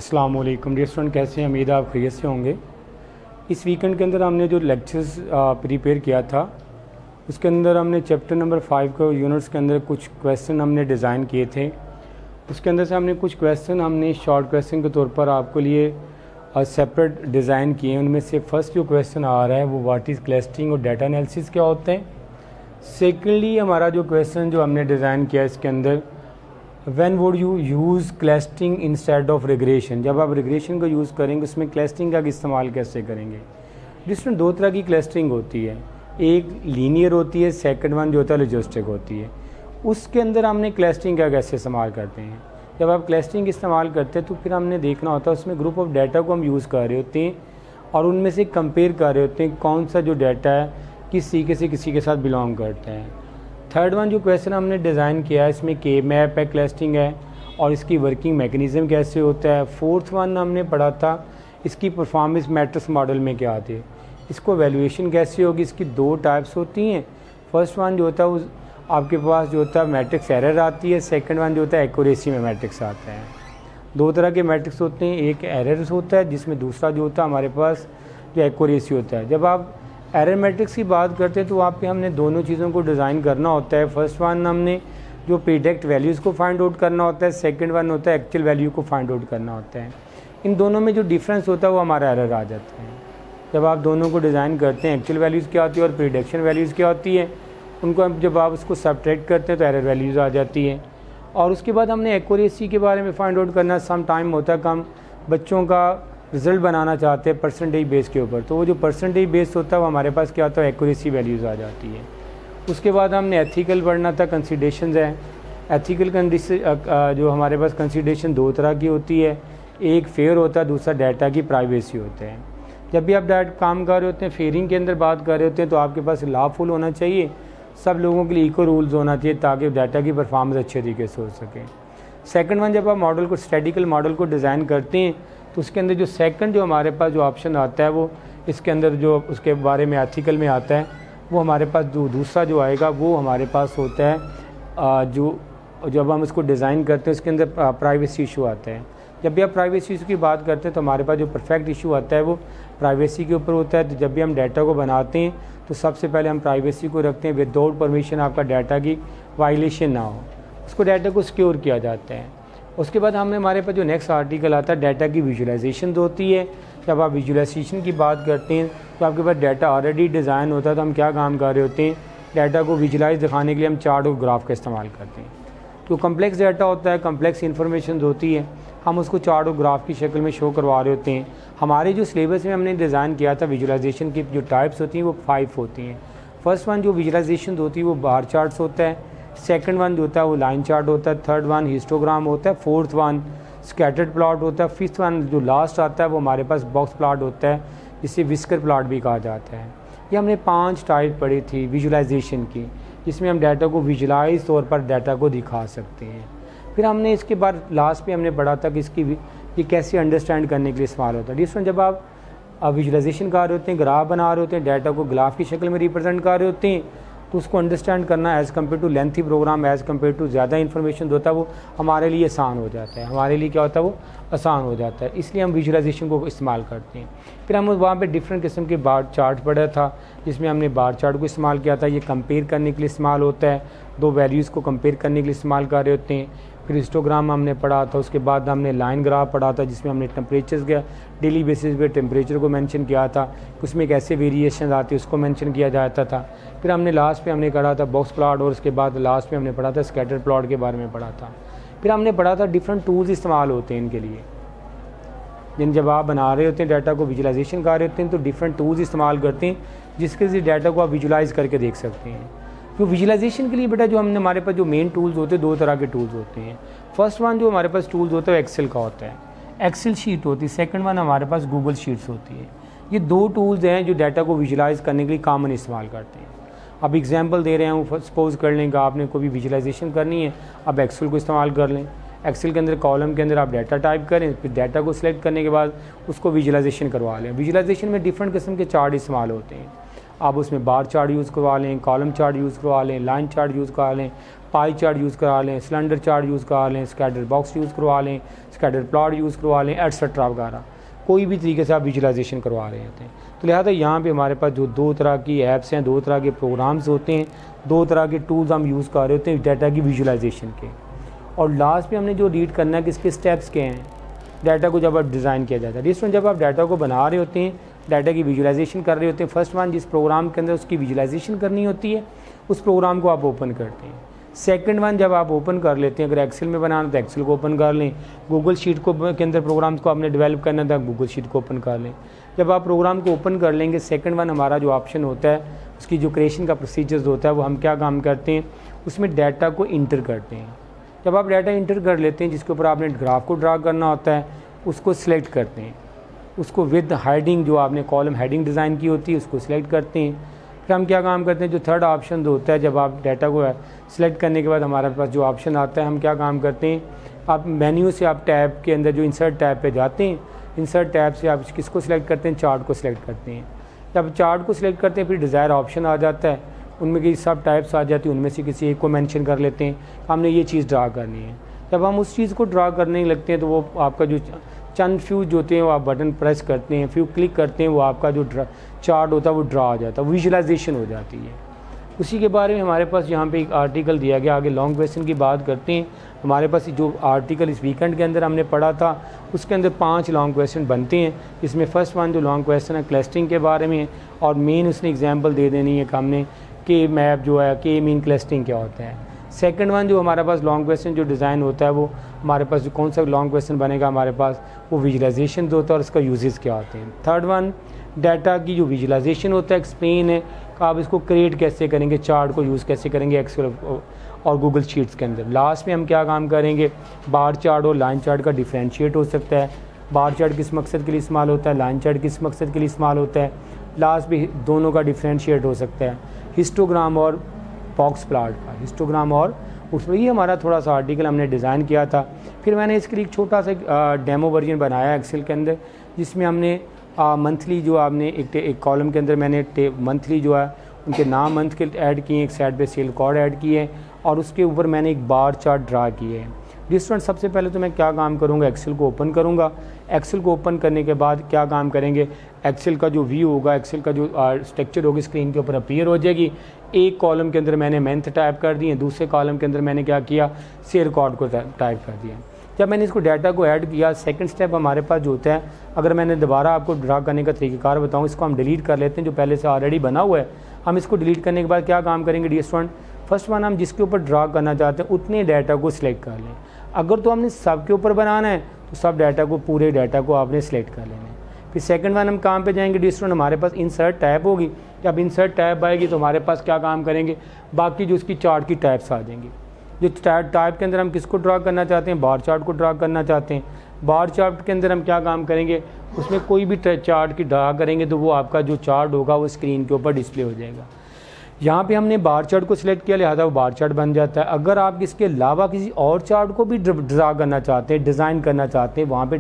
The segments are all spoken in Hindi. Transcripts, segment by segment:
अस्सलाम वालेकुम डियर स्टूडेंट, कैसे हैं? उम्मीद है आप खैरियत से होंगे। इस वीकेंड के अंदर हमने जो लेक्चर्स प्रिपेयर किया था उसके अंदर हमने चैप्टर नंबर 5 को यूनिट्स के अंदर कुछ क्वेश्चन हमने डिज़ाइन किए थे। उसके अंदर से हमने कुछ क्वेश्चन हमने शॉर्ट क्वेश्चन के तौर पर आपके लिए सेपरेट डिज़ाइन किए हैं। उनमें से फर्स्ट जो क्वेश्चन आ रहा है वो व्हाट इज़ क्लस्टरिंग और डाटा एनालिसिस क्या होते हैं। सेकेंडली हमारा जो क्वेश्चन जो हमने डिज़ाइन किया इसके अंदर when would you use clustering instead of regression, जब आप रिग्रेशन को यूज़ करेंगे उसमें क्लस्टरिंग का इस्तेमाल कैसे करेंगे। जिसमें दो तरह की क्लस्टरिंग होती है, एक लीनियर होती है, सेकंड वन जो होता है लॉजिस्टिक होती है। उसके अंदर हमने क्लस्टरिंग का कैसे इस्तेमाल करते हैं। जब आप क्लस्टरिंग इस्तेमाल करते हैं तो फिर हमने देखना होता है उसमें ग्रुप ऑफ डाटा को हम यूज़ कर रहे होते हैं और उनमें से कंपेयर कर रहे होते हैं कौन सा जो डाटा है किस तरीके से किसी के साथ बिलोंग करता है। थर्ड वन जो क्वेश्चन हमने डिज़ाइन किया है इसमें के मैप है, क्लस्टरिंग है और इसकी वर्किंग मैकेनिज़्म कैसे होता है। फोर्थ वन हमने पढ़ा था इसकी परफॉर्मेंस मैट्रिक्स मॉडल में क्या आते हैं, इसको वैल्यूएशन कैसे होगी। इसकी दो टाइप्स होती हैं। फर्स्ट वन जो होता है उस आपके पास जो होता है मैट्रिक्स एरर आती है, सेकंड वन जो होता है एक्यूरेसी में मैट्रिक्स आता है। दो तरह के मैट्रिक्स होते हैं, एक एरर होता है जिसमें दूसरा जो होता है हमारे पास जो एक्यूरेसी होता है। जब आप एरर मैट्रिक्स की बात करते हैं तो वहाँ पे हमने दोनों चीज़ों को डिज़ाइन करना होता है। फर्स्ट वन हमने जो प्रिडिक्ट वैल्यूज़ को फाइंड आउट करना होता है, सेकंड वन होता है एक्चुअल वैल्यू को फाइंड आउट करना होता है। इन दोनों में जो डिफरेंस होता है वो हमारा एरर आ जाता है। जब आप दोनों को डिज़ाइन करते हैं एक्चुअल वैल्यूज़ क्या होती है और प्रिडिक्शन वैल्यूज़ क्या होती है, उनको जब आप उसको सब्ट्रैक्ट करते हैं तो एरर वैल्यूज़ आ जाती है। और उसके बाद हमने एक्यूरेसी के बारे में फाइंड आउट करना। सम टाइम होता है कम बच्चों का रिज़ल्ट बनाना चाहते हैं परसेंटेज बेस के ऊपर, तो वो जो परसेंटेज बेस होता है वो हमारे पास क्या होता है एक्यूरेसी वैल्यूज़ आ जाती है। उसके बाद हमने एथिकल पढ़ना था, कंसिडरेशंस है। एथिकल जो हमारे पास कंसिडरेशन दो तरह की होती है, एक फेयर होता है, दूसरा डाटा की प्राइवेसी होता है। जब भी आप काम कर रहे होते हैं, फेयरिंग के अंदर बात कर रहे होते हैं तो आपके पास लॉफुल होना चाहिए, सब लोगों के लिए इक्वल रूल्स होना चाहिए ताकि डाटा की परफॉर्मेंस अच्छे तरीके से हो सके। सेकंड वन जब आप मॉडल को स्टैटिकल मॉडल को डिज़ाइन करते हैं तो उसके अंदर जो सेकंड जो हमारे पास जो ऑप्शन आता है वो इसके अंदर जो उसके बारे में एथिकल में आता है वो हमारे पास जो दूसरा जो आएगा वो हमारे पास होता है जो जब हम इसको डिज़ाइन करते हैं उसके अंदर प्राइवेसी इशू आता है। जब भी आप प्राइवेसी इशू की बात करते हैं तो हमारे पास जो परफेक्ट इशू आता है वो प्राइवेसी के ऊपर होता है। तो जब भी हम डाटा को बनाते हैं तो सबसे पहले हम प्राइवेसी को रखते हैं, विदाउट परमिशन आपका डाटा की वायलेशन ना हो, उसको डाटा को सिक्योर किया जाता है। उसके बाद हमें हमारे पास जो नेक्स्ट आर्टिकल आता है डाटा की विजुअलाइजेशन होती है। जब आप विजुअलाइजेशन की बात करते हैं तो आपके पास डाटा ऑलरेडी डिज़ाइन होता है, तो हम क्या काम कर रहे होते हैं, डाटा को विजुअलाइज दिखाने के लिए हम चार्ट और ग्राफ का इस्तेमाल करते हैं। तो कम्प्लेक्स डाटा होता है, कम्प्लेक्स इन्फॉर्मेशन होती है, हम उसको चार्ट और ग्राफ की शक्ल में शो करवा रहे होते हैं। हमारे जो सिलेबस में हमने डिज़ाइन किया था विजुअलाइजेशन की जो टाइप्स होती हैं वो 5 होती हैं। फर्स्ट वन जो विजुअलाइजेशन होती है वो बार चार्ट्स होता है, सेकंड वन जो होता है वो लाइन चार्ट होता है, थर्ड वन हिस्टोग्राम होता है, फोर्थ वन स्कैटर्ड प्लॉट होता है, फिफ्थ वन जो लास्ट आता है वो हमारे पास बॉक्स प्लॉट होता है जिसे विस्कर प्लॉट भी कहा जाता है। ये हमने 5 टाइप पढ़ी थी विजुअलाइजेशन की, जिसमें हम डाटा को विजुअलाइज तौर पर डाटा को दिखा सकते हैं। फिर हमने इसके बाद लास्ट में हमने पढ़ा था कि इसकी ये कैसे अंडरस्टैंड करने के लिए इस्तेमाल होता है। जिसमें जब आप विजुअलाइजेशन कर रहे होते हैं, ग्राफ बना रहे होते हैं, डाटा को ग्राफ की शक्ल में रिप्रेजेंट कर रहे होते हैं, तो उसको अंडरस्टैंड करना as compare to lengthy program, as compare to ज़्यादा इन्फॉर्मेशन होता है वो हमारे लिए आसान हो जाता है। हमारे लिए क्या होता है वो आसान हो जाता है, इसलिए हम विजुअलाइजेशन को इस्तेमाल करते हैं। फिर हम वहाँ पे डिफरेंट किस्म के बार चार्ट पढ़ा था, जिसमें हमने बार चार्ट को इस्तेमाल किया था। ये कंपेयर करने के लिए इस्तेमाल होता है, दो वैल्यूज़ को कंपेयर करने के लिए इस्तेमाल कर रहे होते हैं। फिर हिस्टोग्राम हमने पढ़ा था, उसके बाद हमने लाइन ग्राफ पढ़ा था जिसमें हमने टेम्परेचर के डेली बेसिस पे टेम्परेचर को मेंशन किया था, उसमें कैसे वेरिएशन आती है उसको मेंशन किया जाता था। फिर हमने लास्ट पे हमने पढ़ा था बॉक्स प्लॉट और उसके बाद लास्ट में हमने पढ़ा था स्कैटर प्लॉट के बारे में पढ़ा था। फिर हमने पढ़ा था डिफरेंट टूल्स इस्तेमाल होते हैं इनके लिए, जिन जब आप बना रहे होते हैं डाटा को विजुअलाइजेशन कर रहे होते हैं तो डिफरेंट टूल्स इस्तेमाल करते हैं जिसके से डाटा को आप विजुअलाइज करके देख सकते हैं। जो विजुअलाइजेशन के लिए बेटा जो हमने हमारे पास जो मेन टूल्स होते हैं दो तरह के टूल्स होते हैं। फर्स्ट वन जो हमारे पास टूल्स होता है एक्सेल का होता है, एक्सेल शीट होती है। सेकंड वन हमारे पास गूगल शीट्स होती है। ये दो टूल्स हैं जो डाटा को विजुअलाइज करने के लिए कॉमन इस्तेमाल करते हैं। अब एग्जांपल दे रहे हैं, सपोज कर लें कि आपने कोई भी विजुअलाइजेशन करनी है, अब एक्सेल को इस्तेमाल कर लें। एक्सेल के अंदर कॉलम के अंदर आप डाटा टाइप करें, फिर डाटा को सिलेक्ट करने के बाद उसको विजुअलाइजेशन करवा लें। विजुअलाइजेशन में डिफरेंट किस्म के चार्ट इस्तेमाल होते हैं। आप उसमें बार चार्ट यूज़ करवा लें, कॉलम चार्ट यूज़ करवा लें, लाइन चार्ट यूज़ करवा लें, पाई चार्ट यूज़ करवा लें, सिलेंडर चार्ट यूज़ करवा लें, स्कैटर बॉक्स यूज़ करवा लें, स्कैटर प्लॉट यूज़ करवा लें, एट्सेट्रा वगैरह। कोई भी तरीके से आप विजुलाइजेशन करवा रहे होते हैं। तो लिहाजा यहाँ पे हमारे पास जो दो तरह की ऐप्स हैं, दो तरह के प्रोग्राम्स होते हैं, दो तरह के टूल्स हम यूज़ कर रहे होते हैं डाटा की विजुलाइजेशन के। और लास्ट में हमने जो रीड करना है कि इसके स्टेप्स क्या हैं डाटा को जब आप डिज़ाइन किया जाता है। जिसमें जब आप डाटा को बना रहे होते हैं, डाटा की विजुलाइजेशन कर रहे होते हैं, फर्स्ट वन जिस प्रोग्राम के अंदर उसकी विजुलाइजेशन करनी होती है उस प्रोग्राम को आप ओपन करते हैं। सेकंड वन जब आप ओपन कर लेते हैं, अगर एक्सेल में बनाना तो एक्सेल को ओपन कर लें, गूगल शीट को के अंदर प्रोग्राम्स को आपने डेवलप करना था गूगल शीट को ओपन कर लें। जब आप प्रोग्राम को ओपन कर लेंगे, सेकंड वन हमारा जो ऑप्शन होता है उसकी जो क्रिएशन का प्रोसीजर्स होता है वो हम क्या काम करते हैं, उसमें डाटा को इंटर करते हैं। जब आप डाटा इंटर कर लेते हैं जिसके ऊपर आपने ग्राफ को ड्रा करना होता है उसको सिलेक्ट करते हैं, उसको विद हेडिंग जो आपने कॉलम हेडिंग डिज़ाइन की होती है उसको सिलेक्ट करते हैं। फिर हम क्या काम करते हैं, जो थर्ड ऑप्शन होता है जब आप डाटा को सिलेक्ट करने के बाद हमारे पास जो ऑप्शन आता है हम क्या काम करते हैं, आप मेन्यू से आप टैब के अंदर जो इंसर्ट टैब पे जाते हैं, इंसर्ट टैब से आप किसको सिलेक्ट करते हैं, चार्ट को सिलेक्ट करते हैं। जब चार्ट को सिलेक्ट करते हैं फिर डिज़ायर ऑप्शन आ जाता है, उनमें की सब टाइप्स आ जाती है, उनमें से किसी एक को मेंशन कर लेते हैं हमने ये चीज़ ड्रा करनी है। जब हम उस चीज़ को ड्रा करने लगते हैं तो वो आपका जो चंद फ्यूज होते हैं वो आप बटन प्रेस करते हैं, फ्यू क्लिक करते हैं, वो आपका जो चार्ट होता है वो ड्रा आ जाता है, विजुलाइजेशन हो जाती है। उसी के बारे में हमारे पास यहाँ पे एक आर्टिकल दिया गया। आगे लॉन्ग क्वेश्चन की बात करते हैं। हमारे पास जो आर्टिकल इस वीकेंड के अंदर हमने पढ़ा था उसके अंदर 5 लॉन्ग क्वेश्चन बनते हैं। इसमें फर्स्ट वन जो लॉन्ग क्वेश्चन है क्लस्टरिंग के बारे में और मेन उसने एग्जाम्पल दे देनी है कि हमने के मैप जो है के मीन क्लस्टरिंग क्या होता है। सेकंड वन जो हमारे पास लॉन्ग क्वेश्चन जो डिज़ाइन होता है वो हमारे पास जो कौन सा लॉन्ग क्वेश्चन बनेगा हमारे पास वो विजुलाइजेशन होता है और उसका यूजेस क्या होते हैं। थर्ड वन डाटा की जो विजुलाइजेशन होता है एक्सप्लेन है कि आप इसको क्रिएट कैसे करेंगे, चार्ट को यूज़ कैसे करेंगे एक्सेल और गूगल शीट्स के अंदर। लास्ट में हम क्या काम करेंगे, बार चार्ट और लाइन चार्ट का डिफ्रेंशिएट हो सकता है। बार चार्ट किस मकसद के लिए इस्तेमाल होता है, लाइन चार्ट किस मकसद के लिए इस्तेमाल होता है। लास्ट में दोनों का डिफ्रेंशिएट हो सकता है, हिस्टोग्राम और बॉक्स प्लॉट का, हिस्टोग्राम और उसमें ये हमारा थोड़ा सा आर्टिकल हमने डिज़ाइन किया था। फिर मैंने इसके लिए एक छोटा सा डेमो वर्जन बनाया एक्सेल के अंदर जिसमें हमने मंथली जो आपने एक कॉलम के अंदर मैंने मंथली जो है उनके नाम मंथ के ऐड किए, एक साइड पे सेल रिकॉर्ड ऐड किए और उसके ऊपर मैंने एक बार चार्ट ड्रा किए हैं। डिस्टेंट सबसे पहले तो मैं क्या काम करूँगा, एक्सेल को ओपन करूँगा। एक्सेल को ओपन करने के बाद क्या काम करेंगे, एक्सेल का जो व्यू होगा, एक्सेल का जो स्ट्रक्चर होगी स्क्रीन के ऊपर अपीयर हो जाएगी। एक कॉलम के अंदर मैंने मंथ टाइप कर दिए, दूसरे कॉलम के अंदर मैंने क्या किया, सेल रिकॉर्ड को टाइप कर दिया। जब मैंने इसको डाटा को ऐड किया, सेकंड स्टेप हमारे पास जो होता है, अगर मैंने दोबारा आपको ड्रा करने का तरीक़ाकार बताऊँ, इसको हम डिलीट कर लेते हैं जो पहले से ऑलरेडी बना हुआ है। हम इसको डिलीट करने के बाद क्या काम करेंगे, डियर स्टूडेंट, फर्स्ट वन हम जिसके ऊपर ड्रा करना चाहते हैं उतने डाटा को सिलेक्ट कर लें। अगर तो हमने सब के ऊपर बनाना है तो सब डाटा को, पूरे डाटा को आपने सिलेक्ट कर लेना है। फिर सेकंड वन हम काम पे जाएंगे, डियर स्टूडेंट, हमारे पास इंसर्ट टैब होगी। जब इंसर्ट टैब आएगी तो हमारे पास क्या काम करेंगे, बाकी जो उसकी चार्ट की टाइप्स आ जाएंगी। जो टाइप के अंदर हम किसको ड्रा करना चाहते हैं, बार चार्ट को ड्रा करना चाहते हैं। बार चार्ट के अंदर हम क्या काम करेंगे, उसमें कोई भी चार्ट की ड्रा करेंगे तो वो आपका जो चार्ट होगा वो स्क्रीन के ऊपर डिस्प्ले हो जाएगा। यहाँ पे हमने बार चार्ट को सिलेक्ट किया, लिहाजा वो बार चार्ट बन जाता है। अगर आप इसके अलावा किसी और चार्ट को भी ड्रा करना चाहते हैं, डिज़ाइन करना चाहते हैं, वहाँ पे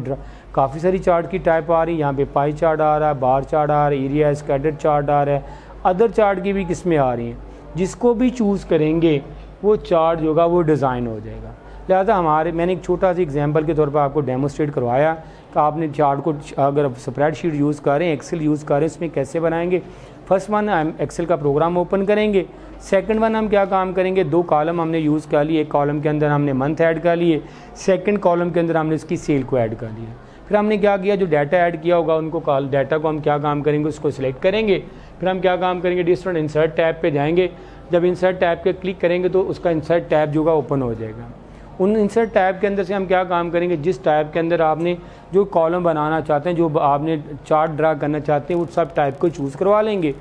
काफ़ी सारी चार्ट की टाइप आ रही है। यहाँ पे पाई चार्ट आ रहा है, बार चार्ट आ रहा है, एरिया स्कैटर्ड चार्ट आ रहा है, अदर चार्ट की भी किस्में आ रही हैं। जिसको भी चूज़ करेंगे वो चार्ट जो होगा वो डिज़ाइन हो जाएगा। लिहाजा मैंने एक छोटा सा एग्जांपल के तौर पर आपको डेमोस्ट्रेट करवाया कि आपने चार्ट को अगर स्प्रेडशीट यूज़ करें, एक्सेल यूज़ करें, इसमें कैसे बनाएंगे। फर्स्ट वन हम एक्सेल का प्रोग्राम ओपन करेंगे। सेकंड वन हम क्या काम करेंगे, 2 कॉलम हमने यूज़ कर लिए। एक कॉलम के अंदर हमने मंथ ऐड कर लिए, सेकंड कॉलम के अंदर हमने इसकी सेल को ऐड कर लिया। फिर हमने क्या किया, जो डाटा ऐड किया होगा उनको डाटा को हम क्या काम करेंगे, उसको सिलेक्ट करेंगे। फिर हम क्या काम करेंगे, डिस्टेंट इंसर्ट टैब पे जाएंगे। जब इंसर्ट टैब पे क्लिक करेंगे तो उसका इंसर्ट टैब जो होगा ओपन हो जाएगा। उन इंसर्ट टैब के अंदर से हम क्या काम करेंगे, जिस टैब के अंदर आपने जो कॉलम बनाना चाहते हैं, जो आपने चार्ट ड्रा करना चाहते हैं, उस सब टाइप को चूज़ करवा लेंगे।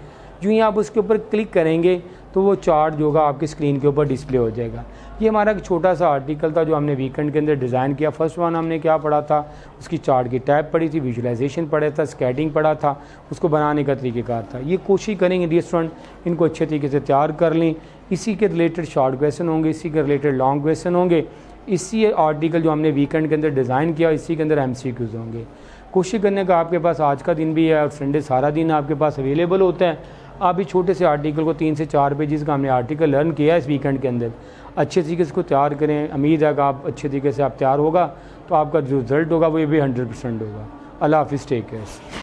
जो ही आप उसके ऊपर क्लिक करेंगे तो वो चार्ट जो होगा आपकी स्क्रीन के ऊपर डिस्प्ले हो जाएगा। ये हमारा एक छोटा सा आर्टिकल था जो हमने वीकेंड के अंदर डिज़ाइन किया। फर्स्ट वन हमने क्या पढ़ा था, उसकी चार्ट की टाइप पढ़ी थी, विजुलाइजेशन पढ़ा था, स्कैटिंग पढ़ा था, उसको बनाने का तरीक़ेकार था। ये कोशिश करेंगे डियर स्टूडेंट इनको अच्छे तरीके से तैयार कर लें। इसी के रिलेटेड शॉर्ट क्वेश्चन होंगे, इसी के रिलेटेड लॉन्ग क्वेश्चन होंगे, इसी आर्टिकल जो हमने वीकेंड के अंदर डिज़ाइन किया इसी के अंदर MCQs होंगे। कोशिश करने का आपके पास आज का दिन भी है और संडे सारा दिन आपके पास अवेलेबल होता है। आप भी छोटे से आर्टिकल को 3 से 4 पेजेस का हमने आर्टिकल लर्न किया है इस वीकेंड के अंदर, अच्छे तरीके से इसको तैयार करें। उम्मीद है कि आप अच्छे तरीके से आप तैयार होगा तो आपका जो रिज़ल्ट होगा वो भी 100% होगा। अल्लाह हाफिज़, टेक केयर।